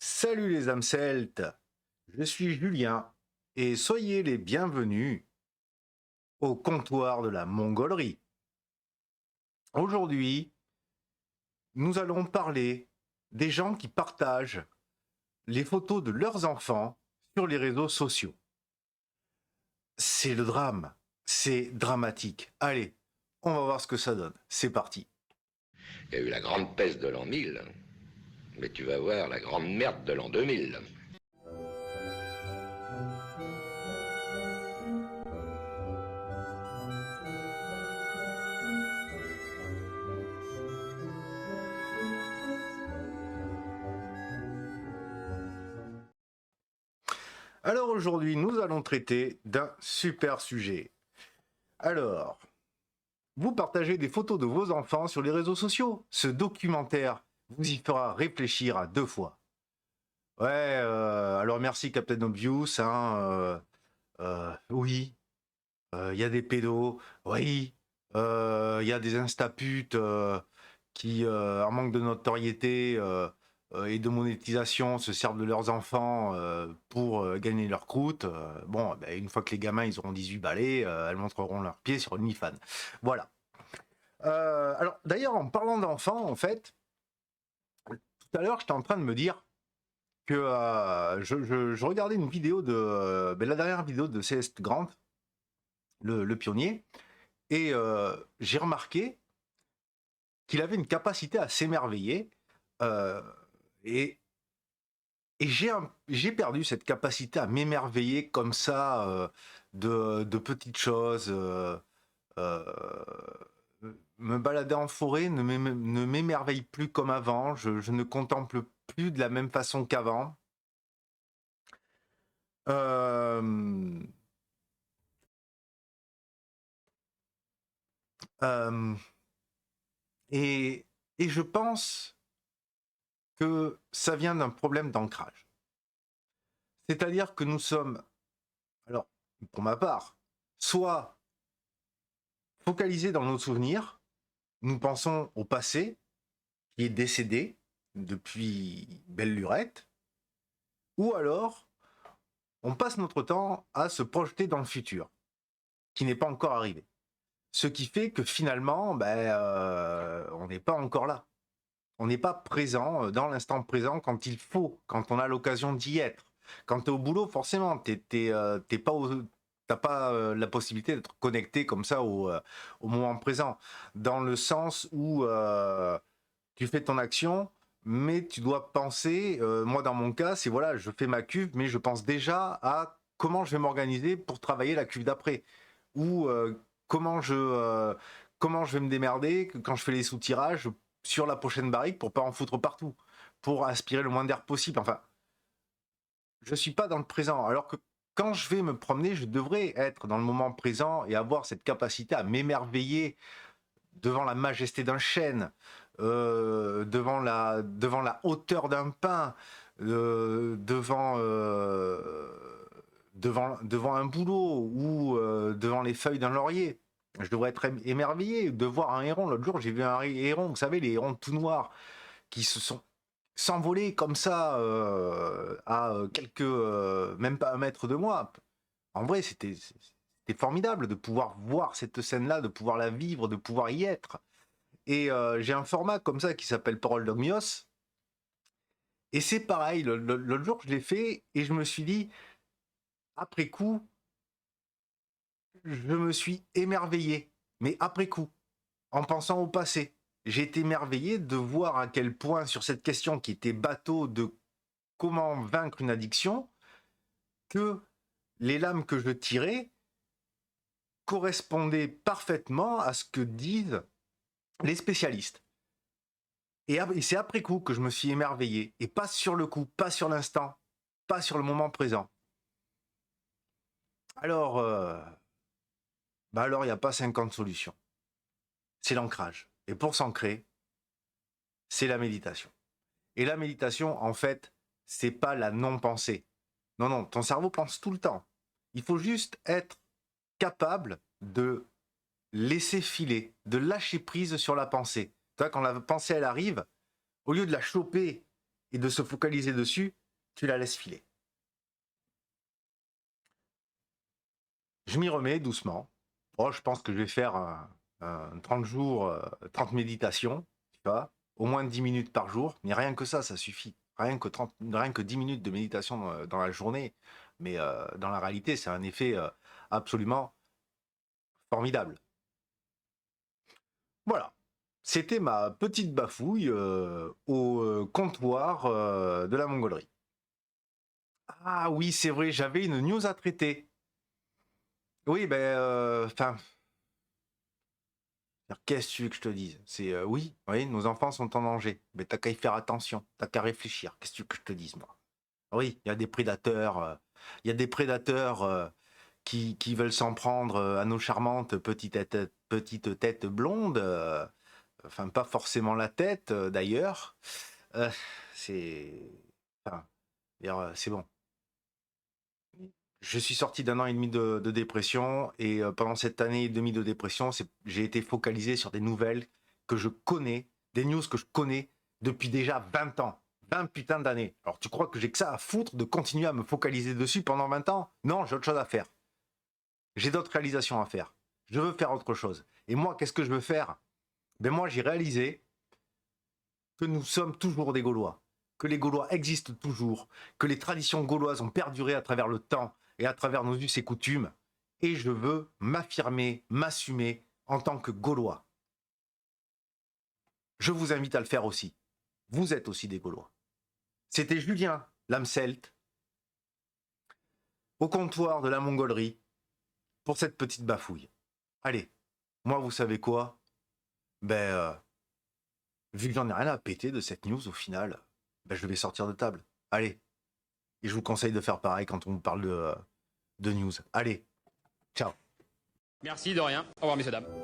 Salut les âmes celtes, je suis Julien et soyez les bienvenus au comptoir de la Mongolerie. Aujourd'hui, nous allons parler des gens qui partagent les photos de leurs enfants sur les réseaux sociaux. C'est le drame, c'est dramatique. Allez, on va voir ce que ça donne. C'est parti. Il y a eu la grande peste de l'an 1000, mais tu vas voir la grande merde de l'an 2000. Alors aujourd'hui, nous allons traiter d'un super sujet. Alors, vous partagez des photos de vos enfants sur les réseaux sociaux. Ce documentaire vous y fera réfléchir à deux fois. Ouais, alors merci Captain Obvious, hein, oui, il y a des pédos, oui, il y a des instaputes qui, en manque de notoriété et de monétisation, se servent de leurs enfants pour gagner leur croûte. Bon, ben, une fois que les gamins ils auront 18 balais, elles montreront leurs pieds sur OnlyFans. Voilà. Alors d'ailleurs, en parlant d'enfants, en fait, tout à l'heure, j'étais en train de me dire que je regardais une vidéo de la dernière vidéo de Céleste Grant, le pionnier, et j'ai remarqué qu'il avait une capacité à s'émerveiller, euh, et, et j'ai perdu cette capacité à m'émerveiller comme ça de petites choses. Euh, Me balader en forêt ne m'émerveille plus comme avant, je ne contemple plus de la même façon qu'avant. Euh, euh, et, et je pense que ça vient d'un problème d'ancrage. C'est-à-dire que nous sommes, alors pour ma part, soit focalisés dans nos souvenirs, nous pensons au passé, qui est décédé depuis belle lurette, ou alors on passe notre temps à se projeter dans le futur, qui n'est pas encore arrivé. Ce qui fait que finalement, on n'est pas encore là. On n'est pas présent dans l'instant présent quand il faut, quand on a l'occasion d'y être. Quand tu es au boulot, forcément, t'as pas la possibilité d'être connecté comme ça au moment présent. Dans le sens où tu fais ton action, mais tu dois penser, moi dans mon cas, c'est voilà, je fais ma cuve, mais je pense déjà à comment je vais m'organiser pour travailler la cuve d'après. Ou comment je euh, comment je vais me démerder quand je fais les soutirages sur la prochaine barrique pour pas en foutre partout, pour aspirer le moins d'air possible. Enfin, je suis pas dans le présent, alors que quand je vais me promener, je devrais être dans le moment présent et avoir cette capacité à m'émerveiller devant la majesté d'un chêne, devant la hauteur d'un pin, devant un bouleau ou devant les feuilles d'un laurier. Je devrais être émerveillé de voir un héron. L'autre jour, j'ai vu un héron, vous savez, les hérons tout noirs, qui se sont s'envolés comme ça à quelques, même pas un mètre de moi. En vrai, c'était formidable de pouvoir voir cette scène-là, de pouvoir la vivre, de pouvoir y être. Et j'ai un format comme ça qui s'appelle Parole d'Ogmios. Et c'est pareil, l'autre jour, je l'ai fait et je me suis dit, après coup, je me suis émerveillé. Mais après coup, en pensant au passé, j'ai été émerveillé de voir à quel point, sur cette question qui était bateau de comment vaincre une addiction, que les lames que je tirais correspondaient parfaitement à ce que disent les spécialistes. Et c'est après coup que je me suis émerveillé, et pas sur le coup, pas sur l'instant, pas sur le moment présent. Alors, alors il n'y a pas 50 solutions. C'est l'ancrage. Et pour s'ancrer, c'est la méditation. Et la méditation, en fait, c'est pas la non-pensée. Non, non, ton cerveau pense tout le temps. Il faut juste être capable de laisser filer, de lâcher prise sur la pensée. Tu vois, quand la pensée, elle arrive, au lieu de la choper et de se focaliser dessus, tu la laisses filer. Je m'y remets doucement. Oh, je pense que je vais faire un 30 jours, 30 méditations, tu vois, au moins 10 minutes par jour, mais rien que ça suffit. Rien que 10 minutes de méditation dans la journée, mais dans la réalité, c'est un effet absolument formidable. Voilà, c'était ma petite bafouille au comptoir de la Mongolerie. Ah oui, c'est vrai, j'avais une news à traiter. Oui, ben, enfin, qu'est-ce que tu veux que je te dise? C'est oui, nos enfants sont en danger, mais t'as qu'à y faire attention, t'as qu'à réfléchir. Qu'est-ce que tu veux que je te dise, moi? Oui, il y a des prédateurs, qui veulent s'en prendre à nos charmantes petites têtes blondes. Enfin, pas forcément la tête, d'ailleurs. Euh, c'est, enfin, c'est bon. Je suis sorti d'1 an et demi de dépression et pendant cette année et demie de dépression, j'ai été focalisé sur des nouvelles que je connais, des news que je connais depuis déjà 20 ans. 20 putains d'années. Alors tu crois que j'ai que ça à foutre de continuer à me focaliser dessus pendant 20 ans? Non, j'ai autre chose à faire. J'ai d'autres réalisations à faire. Je veux faire autre chose. Et moi, qu'est-ce que je veux faire? Ben moi, j'ai réalisé que nous sommes toujours des Gaulois, que les Gaulois existent toujours, que les traditions gauloises ont perduré à travers le temps et à travers nos us et coutumes, et je veux m'affirmer, m'assumer en tant que Gaulois. Je vous invite à le faire aussi. Vous êtes aussi des Gaulois. C'était Julien, l'âme celte, au comptoir de la Mongolerie, pour cette petite bafouille. Allez, moi vous savez quoi? Ben, vu que j'en ai rien à péter de cette news au final, ben je vais sortir de table. Allez. Et je vous conseille de faire pareil quand on vous parle de news. Allez, ciao. Merci, de rien. Au revoir, messieurs, dames.